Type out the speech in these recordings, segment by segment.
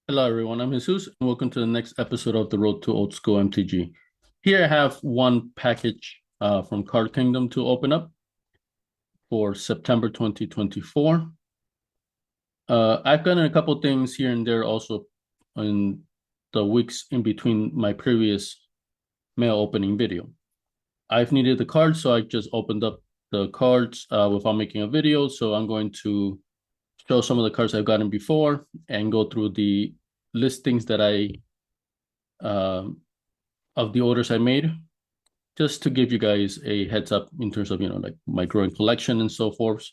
Hello, everyone. I'm Jesus, and welcome to the next episode of the Road to Old School MTG. Here I have one package from Card Kingdom to open up for September 2024. I've gotten a couple things here and there also in the weeks in between my previous mail opening video. I've needed the cards, so I just opened up the cards without making a video. So I'm going to show some of the cards I've gotten before and go through the listings that I of the orders I made, just to give you guys a heads up in terms of, like my growing collection and so forth.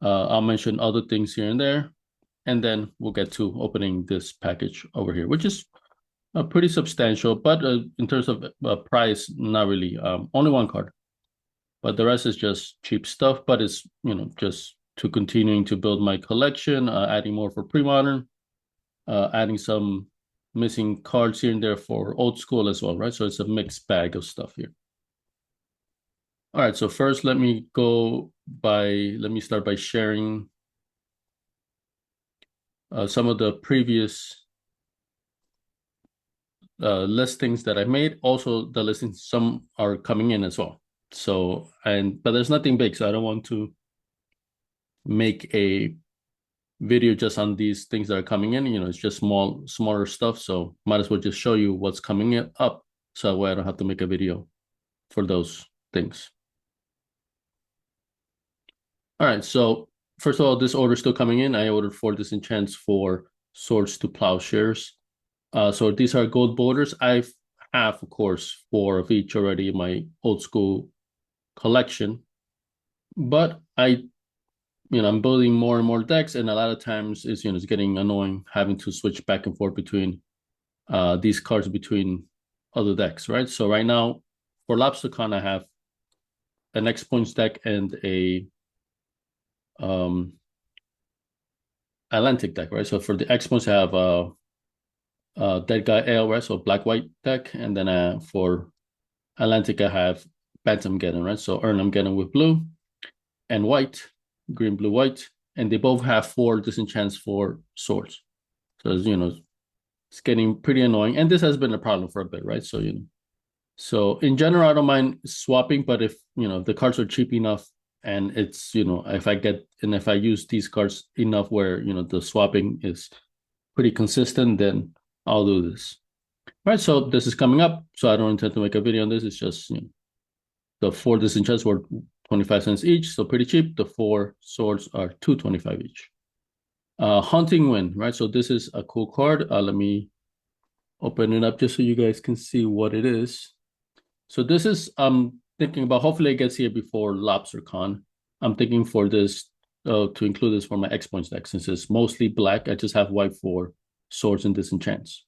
I'll mention other things here and there, and then we'll get to opening this package over here, which is pretty substantial, but in terms of price, not really. Only one card, but the rest is just cheap stuff, but it's, just to continuing to build my collection, adding more for Premodern, adding some missing cards here and there for old school as well, right? So it's a mixed bag of stuff here. All right, so first let me start by sharing some of the previous listings that I made. Also, the listings, some are coming in as well. So, but there's nothing big, so I don't want to make a video just on these things that are coming in. It's just smaller stuff. So might as well just show you what's coming up, so that way I don't have to make a video for those things. All right, so first of all, this order is still coming in. I ordered 4 disenchants for Swords to Plowshares. So these are gold borders. I have, of course, 4 of each already in my old school collection. But I'm building more and more decks, and a lot of times it's getting annoying having to switch back and forth between these cards between other decks, right? So right now for LobsterCon, I have an X Points deck and a Atlantic deck, right? So for the X Points, I have Dead Guy ALRS, so black white deck, and then for Atlantic, I have Bantamgeddon, right? So Erhnamgeddon with blue and white, green, blue, white, and they both have 4 disenchants for swords. So it's getting pretty annoying, and this has been a problem for a bit, right? So in general, I don't mind swapping, but if the cards are cheap enough, and it's if I use these cards enough where the swapping is pretty consistent, then I'll do this. All right, so this is coming up, so I don't intend to make a video on this. It's just the 4 disenchants were 25 cents each, so pretty cheap. The 4 swords are $2.25 each. Hunting Wind, right? So this is a cool card. Let me open it up just so you guys can see what it is. So this is thinking about, hopefully it gets here before LobsterCon. I'm thinking for this to include this for my X Points deck, since it's mostly black. I just have white for swords and disenchants.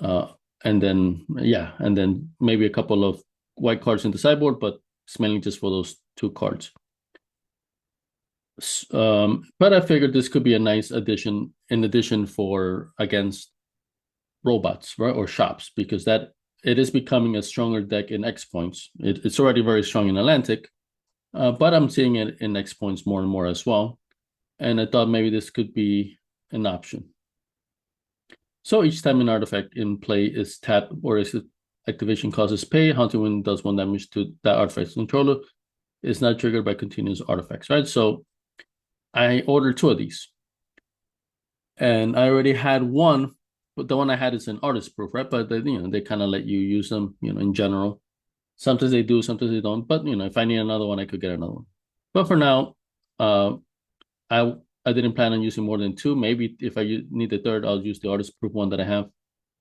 And then maybe a couple of white cards in the sideboard, but it's mainly just for those 2 cards. But I figured this could be a nice addition in addition for against robots, right, or shops, because that it is becoming a stronger deck in X Points. It's already very strong in Atlantic, but I'm seeing it in X Points more and more as well. And I thought maybe this could be an option. So each time an artifact in play is tapped or its activation causes pay, Hunting Wind does 1 damage to that artifact's controller. It's not triggered by continuous artifacts, right? So I ordered 2 of these. And I already had one, but the one I had is an artist proof, right? But they kind of let you use them, in general. Sometimes they do, sometimes they don't. But if I need another one, I could get another one. But for now, I didn't plan on using more than 2. Maybe if I need the 3rd, I'll use the artist proof one that I have.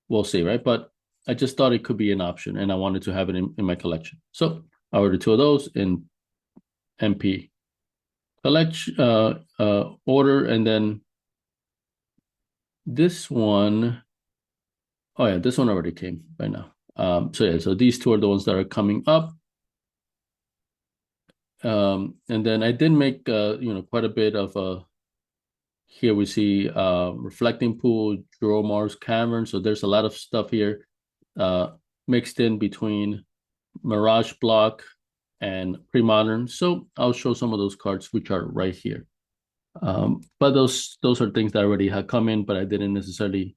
We'll see, right? But I just thought it could be an option, and I wanted to have it in my collection. So I ordered 2 of those in MP order, and then this one, oh yeah, this one already came by now. So these 2 are the ones that are coming up. And then I did make quite a bit of here we see Reflecting Pool, Dromar's Cavern. So there's a lot of stuff here mixed in between Mirage Block and Premodern. So I'll show some of those cards, which are right here. But those are things that already had come in, but I didn't necessarily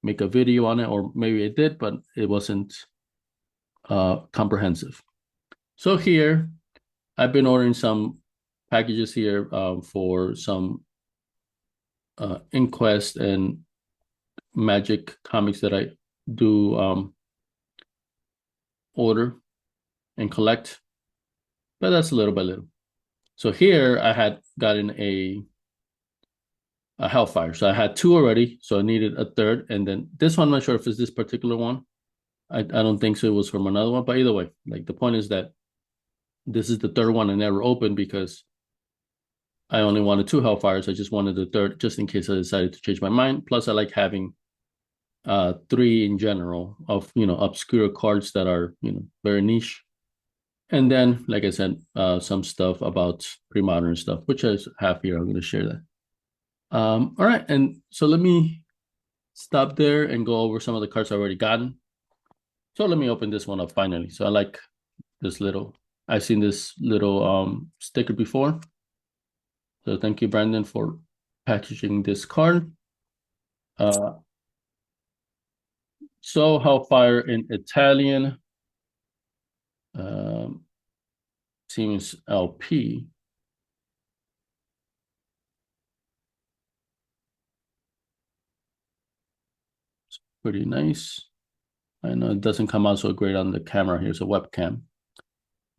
make a video on it, or maybe I did, but it wasn't comprehensive. So here, I've been ordering some packages here for some Inquest and Magic comics that I do order and collect, but that's little by little. So here I had gotten a Hellfire. So I had two already, so I needed a third. And then this one, I'm not sure if it's this particular one. I don't think so. It was from another one, but either way, like the point is that this is the third one I never opened because I only wanted two Hellfires. I just wanted the third just in case I decided to change my mind. Plus, I like having three in general of obscure cards that are very niche. And then, like I said, some stuff about Premodern stuff, which I have here. I'm going to share that. All right, and so let me stop there and go over some of the cards I've already gotten. So let me open this one up finally. So I like this little, I've seen this little sticker before. So thank you, Brandon, for packaging this card. So Hellfire in Italian. Seems LP. It's pretty nice. I know it doesn't come out so great on the camera. Here's a webcam,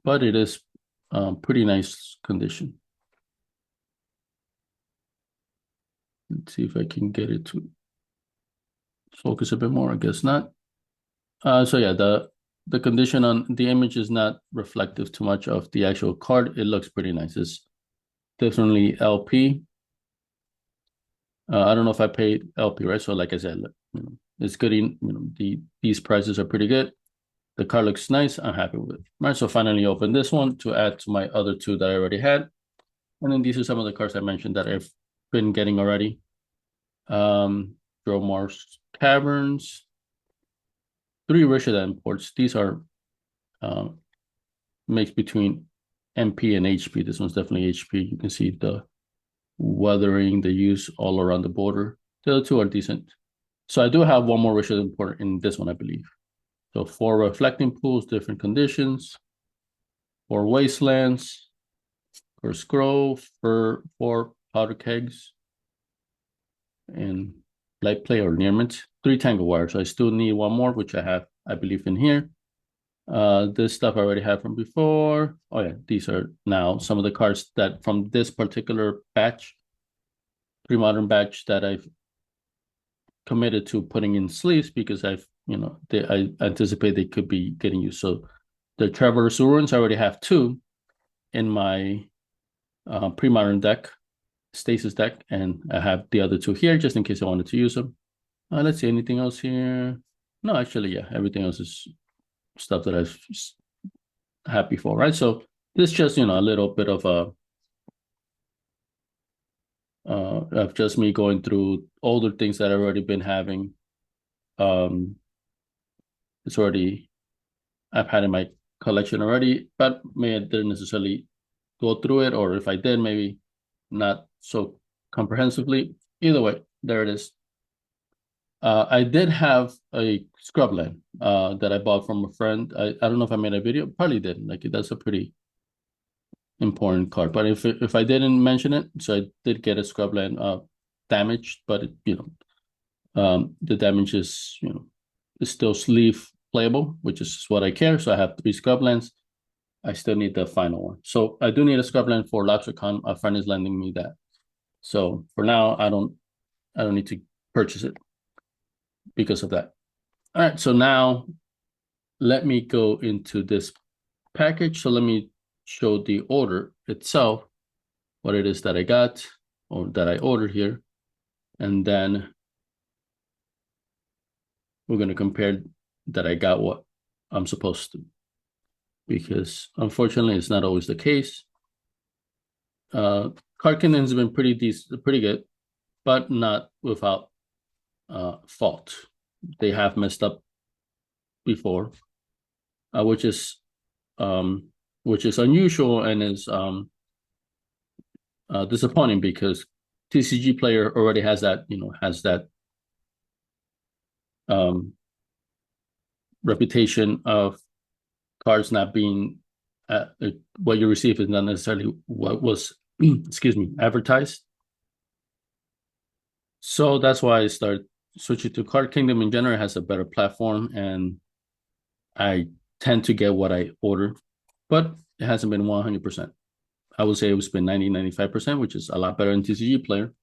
but it is pretty nice condition. Let's see if I can get it to focus a bit more. I guess not. So yeah, the condition on the image is not reflective too much of the actual card. It looks pretty nice. It's definitely LP. I don't know if I paid LP, right? So like I said, it's good. These prices are pretty good. The card looks nice. I'm happy with it. All right, so finally open this one to add to my other two that I already had. And then these are some of the cards I mentioned that I've been getting already. Dromar's Caverns, 3 Rishida imports. These are mixed between MP and HP. This one's definitely HP. You can see the weathering, the use all around the border. The other two are decent. So I do have one more Rishida import in this one, I believe. So 4 reflecting pools, different conditions. 4 wastelands, for scroll, for 4 powder kegs, and light play or nearmint. 3 tangle wires. So I still need one more, which I have, I believe, in here. This stuff I already have from before. Oh yeah, these are now some of the cards that from this particular batch, Premodern batch, that I've committed to putting in sleeves because I anticipate they could be getting used. So the Traverse Ruins, I already have 2 in my Premodern deck, Stasis deck, and I have the other 2 here just in case I wanted to use them. Let's see, anything else here? No, actually, yeah, everything else is stuff that I've had before, right? So this is just, a little bit of just me going through older things that I've already been having. It's already, I've had in my collection already, but maybe I didn't necessarily go through it, or if I did, maybe not so comprehensively. Either way, there it is. I did have a Scrubland that I bought from a friend. I don't know if I made a video, probably did. Like that's a pretty important card. But if I didn't mention it, so I did get a Scrubland damaged, but the damage is is still sleeve playable, which is what I care. So I have 3 Scrublands. I still need the final one. So I do need a Scrubland for LobsterCon. A friend is lending me that. So for now, I don't need to purchase it because of that. All right, so now let me go into this package. So let me show the order itself, what it is that I got or that I ordered here. And then we're going to compare that I got what I'm supposed to, because unfortunately it's not always the case. Karkinen has been pretty decent, pretty good, but not without fault. They have messed up before, which is unusual and is disappointing because TCG Player already has that reputation of cards not being what you receive is not necessarily what was excuse me, advertised. So that's why I started switching to Card Kingdom. In general, it has a better platform, and I tend to get what I order, but it hasn't been 100%. I would say it's been 90-95%, which is a lot better than TCG Player.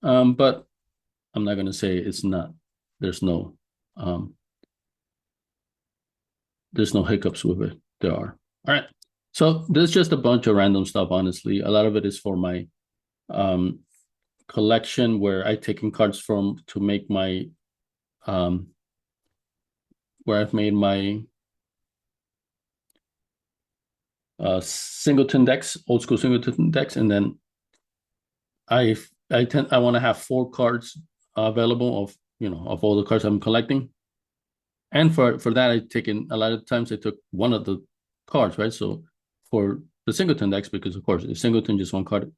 But I'm not going to say it's not. There's no um, there's no hiccups with it. There are. All right. So there's just a bunch of random stuff, honestly. A lot of it is for my um, collection where I taken cards from to make my where I've made my singleton decks, old school singleton decks, and then I want to have 4 cards available of of all the cards I'm collecting, and for that I taken a lot of times I took one of the cards, right? So for the singleton decks, because of course if singleton just one card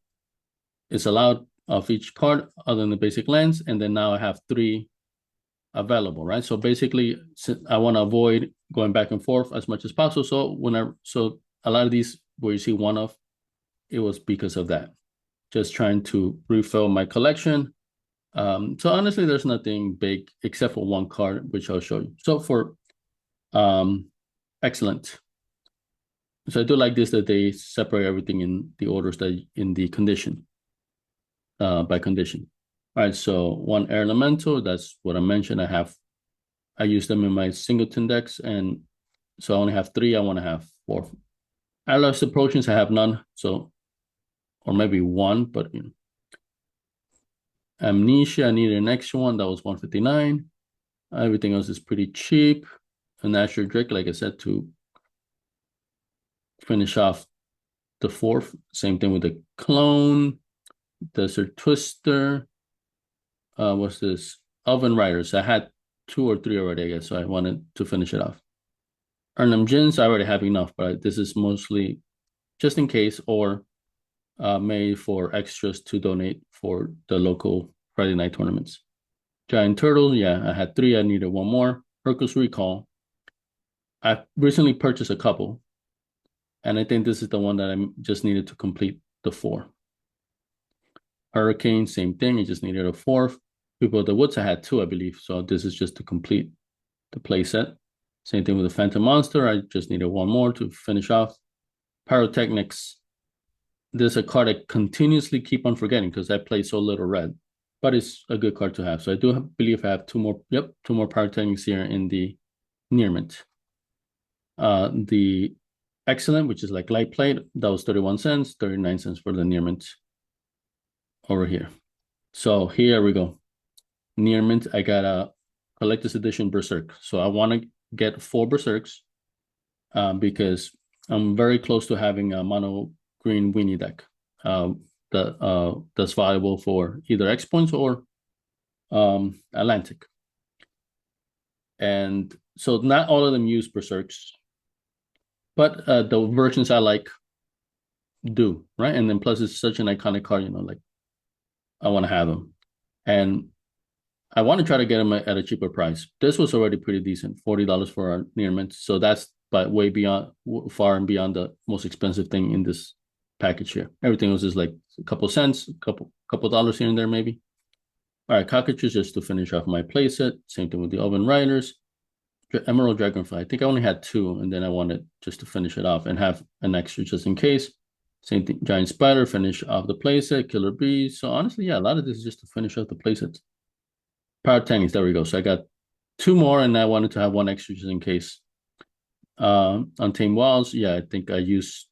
is allowed of each card other than the basic lands, and then now I have 3 available, right? So basically I want to avoid going back and forth as much as possible. So a lot of these where you see one of, it was because of that. Just trying to refill my collection. So honestly, there's nothing big except for one card, which I'll show you. So for excellent. So I do like this that they separate everything in the orders that in the condition, by condition. All right, so 1 air elemental, that's what I mentioned. I use them in my singleton decks, and so I only have 3. I want to have 4. Allies approaches, I have none, so or maybe 1, but Amnesia, I needed an extra one. That was 159. Everything else is pretty cheap. A Natural Drake, like I said, to finish off the 4th. Same thing with the Clone, Desert Twister. What's this? Oven Riders. I had 2 or 3 already, I guess, so I wanted to finish it off. Earnum Gins, I already have enough, but this is mostly just in case or made for extras to donate for the local Friday night tournaments. Giant Turtle, yeah, I had 3. I needed 1 more. Hercules Recall. I recently purchased a couple, and I think this is the one that I just needed to complete the 4. Hurricane, same thing. I just needed a 4th. People of the Woods, I had 2, I believe. So this is just to complete the play set. Same thing with the Phantom Monster. I just needed 1 more to finish off. Pyrotechnics. There's a card I continuously keep on forgetting because I play so little red, but it's a good card to have. So I do believe I have 2 more. Yep, 2 more Pyrotechnics here in the near mint. The Excellent, which is like light plate, that was 31 cents, 39 cents for the near mint over here. So here we go. Near mint, I got a collector's edition Berserk. So I want to get 4 Berserks because I'm very close to having a Mono Green Weenie deck that's viable for either X points or Atlantic. And so not all of them use Berserks, but the versions I like do, right? And then plus it's such an iconic card, like I want to have them. And I want to try to get them at a cheaper price. This was already pretty decent, $40 for our near mint. So that's but way beyond, far and beyond the most expensive thing in this package here. Everything else is like a couple cents, couple dollars here and there maybe. All right, Cockatoos just to finish off my playset. Same thing with the Oven Riders. Emerald Dragonfly. I think I only had 2, and then I wanted just to finish it off and have an extra just in case. Same thing, Giant Spider, finish off the playset. Killer Bees. So honestly, yeah, a lot of this is just to finish off the playsets. Pyrotechnics, there we go. So I got 2 more, and I wanted to have 1 extra just in case. Untamed Walls, yeah, I think I used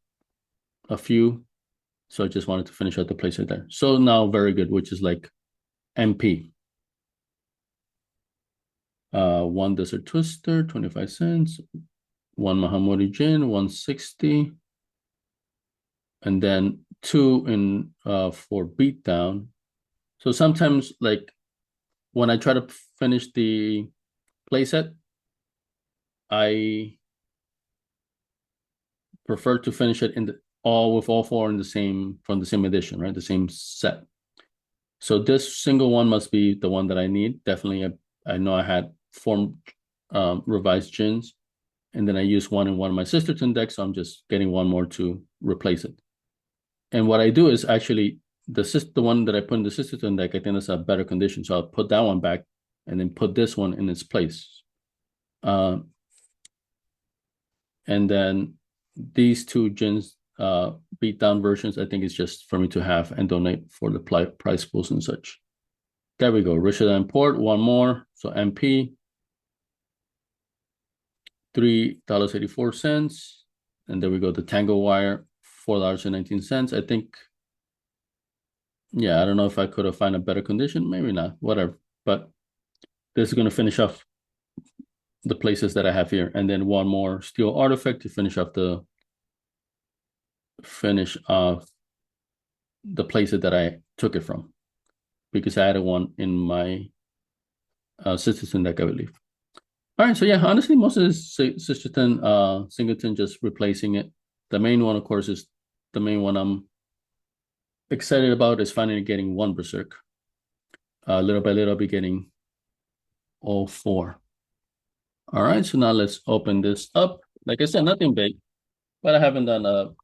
a few, so I just wanted to finish out the playset there. So now very good, which is like MP. 1 Desert Twister, 25 cents. 1 Mahamori Jin, 160. And then 2 in for Beatdown. So sometimes, like when I try to finish the playset, I prefer to finish it in all 4 in the same from the same edition, right? The same set. So this single one must be the one that I need. Definitely, I know I had form revised gins, and then I use one in one of my Sisterton decks, so I'm just getting one more to replace it. And what I do is actually the one that I put in the Sisterton deck, I think that's a better condition, so I'll put that one back and then put this one in its place. And then these two gins beat down versions, I think it's just for me to have and donate for the prize pools and such. There we go. Richard Import, one more. So MP, $3.84. And there we go. The Tango Wire, $4.19. I think, yeah, I don't know if I could have found a better condition. Maybe not. Whatever. But this is going to finish off the places that I have here. And then one more steel artifact to finish off the places that I took it from, because I added one in my Sisterton deck, I believe. All right, so yeah, honestly, most of this Sisterton Singleton, just replacing it. The main one, of course, is the main one I'm excited about, is finally getting one Berserk. Little by little, I'll be getting all four. All right, so now let's open this up. Like I said, nothing big, but I haven't done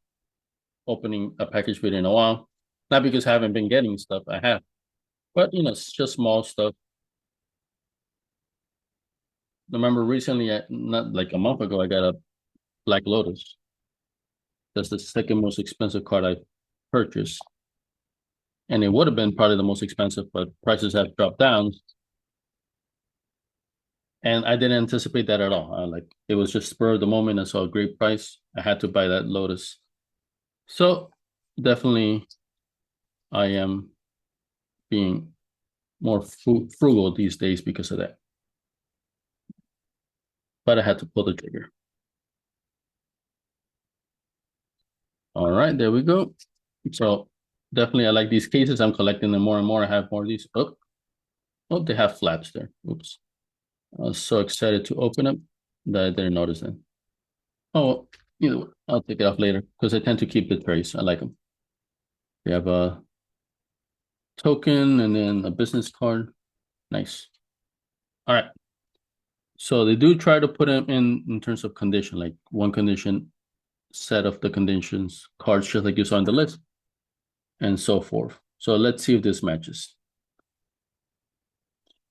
opening a package video in a while. Not because I haven't been getting stuff, I have. But, it's just small stuff. Remember recently, not like a month ago, I got a Black Lotus. That's the second most expensive card I purchased. And it would have been probably the most expensive, but prices have dropped down. And I didn't anticipate that at all. It was just spur of the moment. I saw a great price. I had to buy that Lotus. So definitely I am being more frugal these days because of that. But I had to pull the trigger. All right, there we go. So definitely I like these cases. I'm collecting them more and more. I have more of these. Oh, they have flaps there. Oops. I was so excited to open them that I didn't notice them. Oh, I'll take it off later because I tend to keep the trays. I like them. We have a token and then a business card. Nice. All right. So they do try to put them in terms of condition, like one condition, set of the conditions, cards just like you saw on the list, and so forth. So let's see if this matches.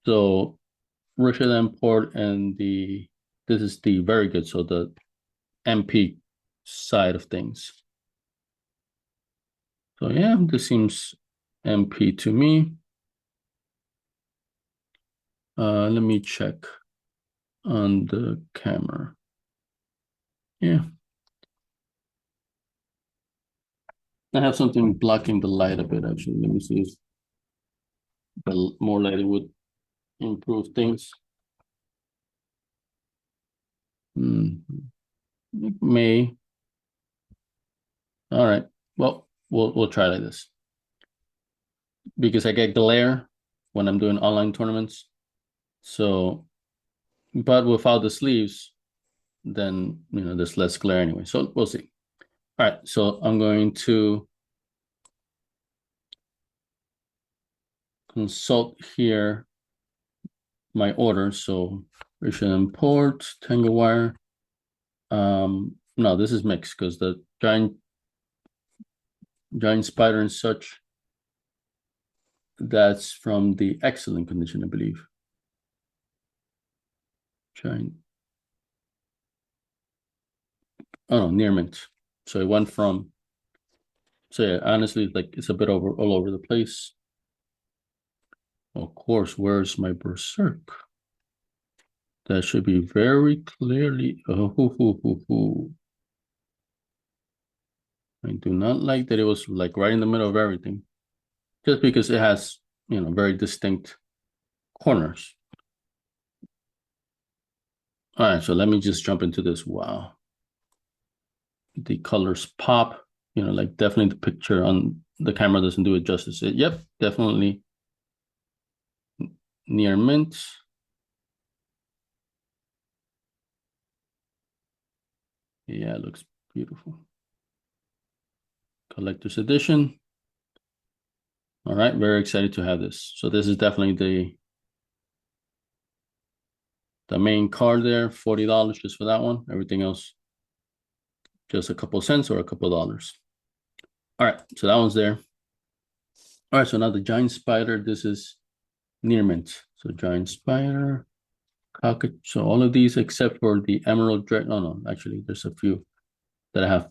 So Russia import and this is the very good, so the MP side of things. So yeah, this seems MP to me. Let me check on the camera. Yeah. I have something blocking the light a bit, actually. Let me see if the more lighting would improve things. It may. All right. Well, we'll try like this. Because I get glare when I'm doing online tournaments. So, but without the sleeves, then there's less glare anyway. So we'll see. All right, so I'm going to consult here my order. So Russian import, Tango Wire. No, this is mixed because the giant spider and such, that's from the excellent condition, I believe. Giant. Oh no, near mint. So it went from. So yeah, honestly, it's a bit all over the place. Of course, where's my Berserk? That should be very clearly. Oh, I do not like that it was right in the middle of everything, just because it has very distinct corners. All right, so let me just jump into this. Wow, the colors pop. Definitely the picture on the camera doesn't do it justice. Yep, definitely near mint. Yeah, it looks beautiful. Collector's edition. All right, very excited to have this. So this is definitely The main card there, $40 just for that one. Everything else, just a couple cents or a couple dollars. All right, so that one's there. All right, so now the giant spider. This is near mint. So giant spider, cockatoo. So all of these except for the emerald dread. No, actually, there's a few that I have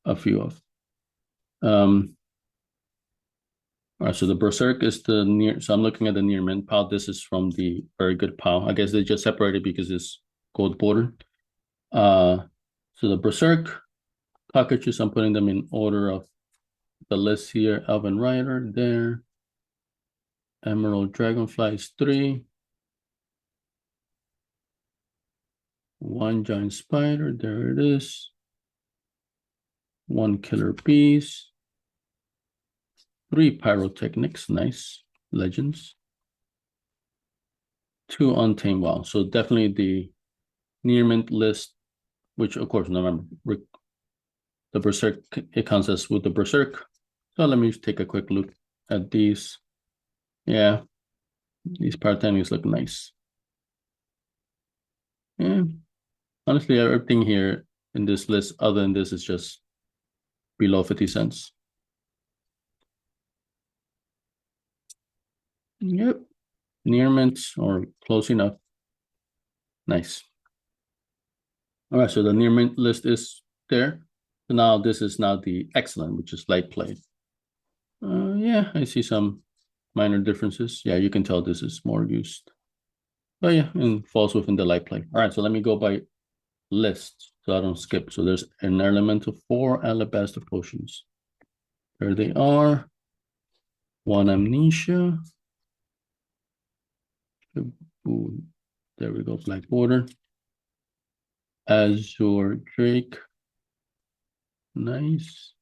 a few of. All right, so the Berserk is the near. So I'm looking at the near mint pile. This is from the very good pile. I guess they just separated because it's gold border. So the Berserk packages, I'm putting them in order of the list here. Elven Rider there. Emerald Dragonfly is 3. One giant spider, there it is. One killer bees. 3 pyrotechnics, nice. Legends. 2 untamed wild. So definitely the near mint list, which of course, remember, the Berserk, it counts as with the Berserk. So let me take a quick look at these. Yeah, these pyrotechnics look nice. Yeah, honestly, everything here in this list, other than this, is just below 50 cents. Yep, near mint or close enough. Nice. All right, so the near mint list is there. So now this is now the excellent, which is light play. Yeah, I see some minor differences. Yeah, you can tell this is more used. But yeah, and falls within the light play. All right, so let me go by list so I don't skip. So there's an elemental 4 alabaster potions. There they are. 1 amnesia. Ooh, there we go, black border. Azure Drake. Nice.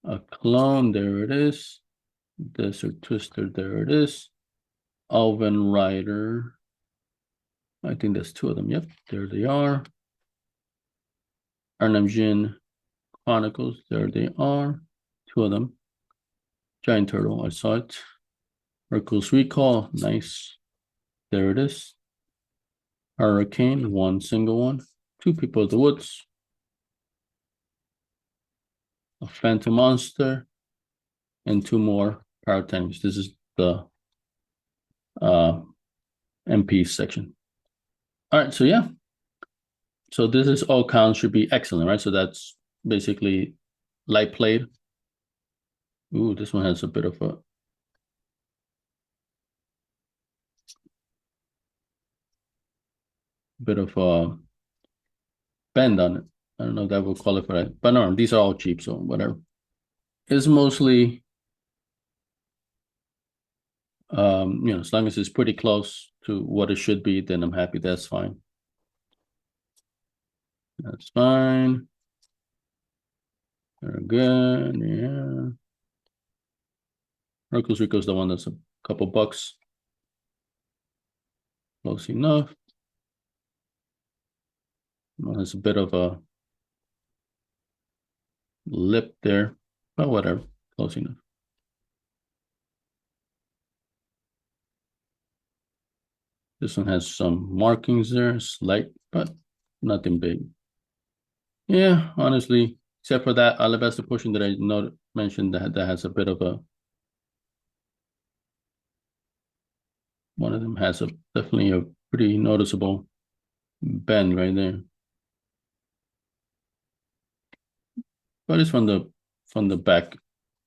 A clone, there it is. Desert Twister, there it is. Elven Rider. I think there's 2 of them. Yep, there they are. Arnhem Chronicles, there they are. 2 of them. Giant Turtle, I saw it. Hercules Recall, nice. There it is. Hurricane, 1 single one. 2 People of the Woods. A Phantom Monster. And 2 more Pyrotechnics. This is the MP section. All right, so yeah. So this is all counts should be excellent, right? So that's basically light played. Ooh, this one has a bit of a bend on it. I don't know if that will qualify it, but no, these are all cheap, so whatever. It's mostly, as long as it's pretty close to what it should be, then I'm happy. That's fine. That's fine. Very good. Yeah. Hercules Rico's the one that's a couple bucks. Close enough. Well, there's a bit of a lip there, but whatever. Close enough. This one has some markings there, slight, but nothing big. Yeah, honestly, except for that alabaster portion that I mentioned that has a bit of a, one of them has a definitely a pretty noticeable bend right there. But it's from the back.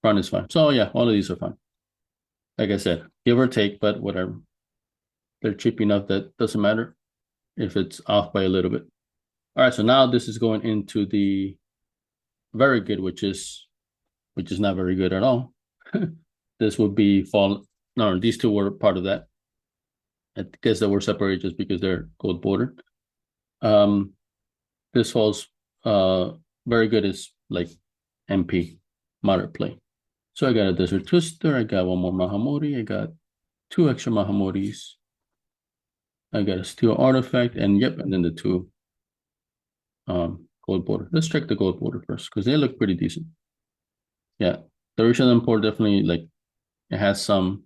Front is fine. So yeah, all of these are fine. Like I said, give or take, but whatever. They're cheap enough that doesn't matter if it's off by a little bit. All right, so now this is going into the very good, which is not very good at all. This would be fall. No, these 2 were part of that. I guess they were separated just because they're gold bordered. This falls very good is like MP, moderate play. So I got a Desert Twister, I got 1 more Mahamori, I got 2 extra Mahamoris. I got a Steel Artifact, and yep, and then the 2 gold border. Let's check the gold border first, because they look pretty decent. Yeah, the original import definitely, like, it has some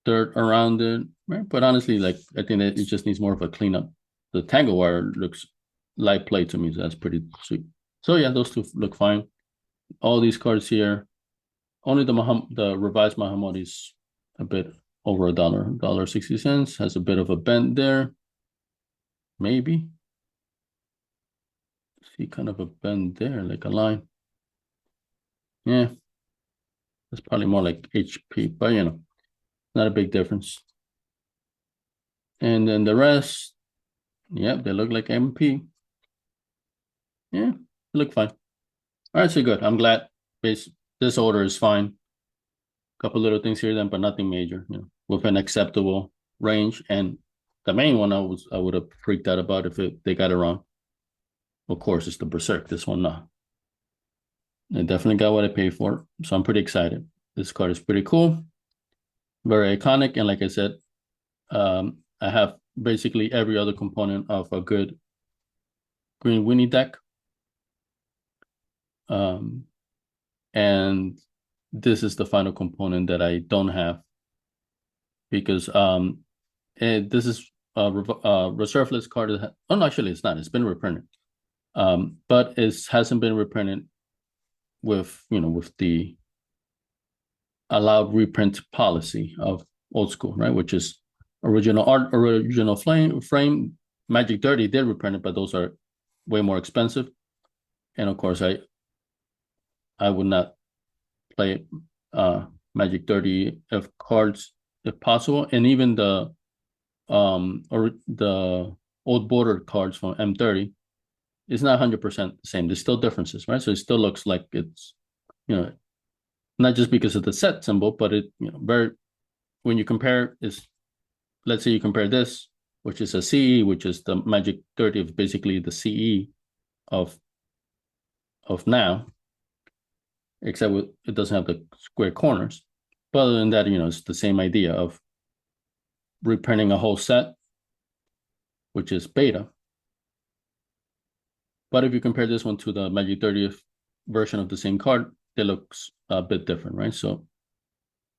dirt around it, right? But honestly, like I think that it just needs more of a cleanup. The tangle wire looks light play to me, so that's pretty sweet. So yeah, those two look fine. All these cards here, only the revised Mahamud is a bit over $1.60. Has a bit of a bend there, maybe. See, kind of a bend there, like a line. Yeah, that's probably more like HP, but you know, not a big difference. And then the rest, yep, they look like MP. Yeah, look fine. All right, so good. I'm glad this order is fine. Couple little things here then, but nothing major, you know, with an acceptable range. And the main one I would have freaked out about if they got it wrong. Of course, it's the Berserk. This one, no. I definitely got what I paid for, so I'm pretty excited. This card is pretty cool, very iconic, and like I said, I have basically every other component of a good Green Weenie deck. And this is the final component that I don't have because this is a reserve list card. Oh, no, actually, it's not. It's been reprinted, but it hasn't been reprinted with with the allowed reprint policy of Old School, right? Which is original art, original frame. Magic 30 did reprint it, but those are way more expensive. And of course, I would not play Magic 30 of cards if possible, and even the old border cards from M30 is not 100% the same. There's still differences, right? So it still looks like it's not just because of the set symbol, but it very when you compare is, let's say you compare this, which is a CE, which is the Magic 30 of basically the CE of now, except it doesn't have the square corners. But other than that, it's the same idea of reprinting a whole set, which is beta. But if you compare this one to the Magic 30th version of the same card, it looks a bit different, right? So,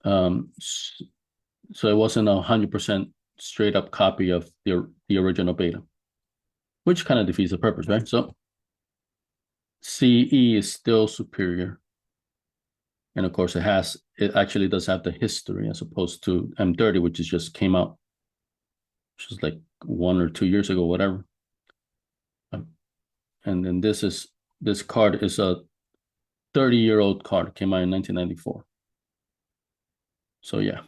so it wasn't 100% straight up copy of the original beta, which kind of defeats the purpose, right? So CE is still superior. And of course, it actually does have the history as opposed to M30, which is just came out, which is like 1 or 2 years ago, whatever. And then this card is a 30-year-old card, came out in 1994. So yeah.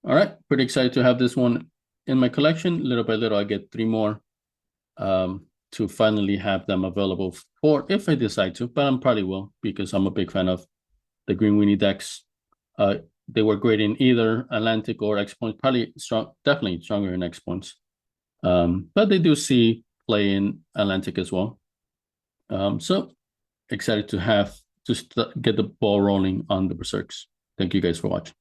All right, pretty excited to have this one in my collection. Little by little, I get 3 more to finally have them available for if I decide to, but I probably will because I'm a big fan of the Green Weenie decks. They were great in either Atlantic or X Points, probably definitely stronger in X Points. But they do see play in Atlantic as well. So excited to have get the ball rolling on the Berserks. Thank you guys for watching.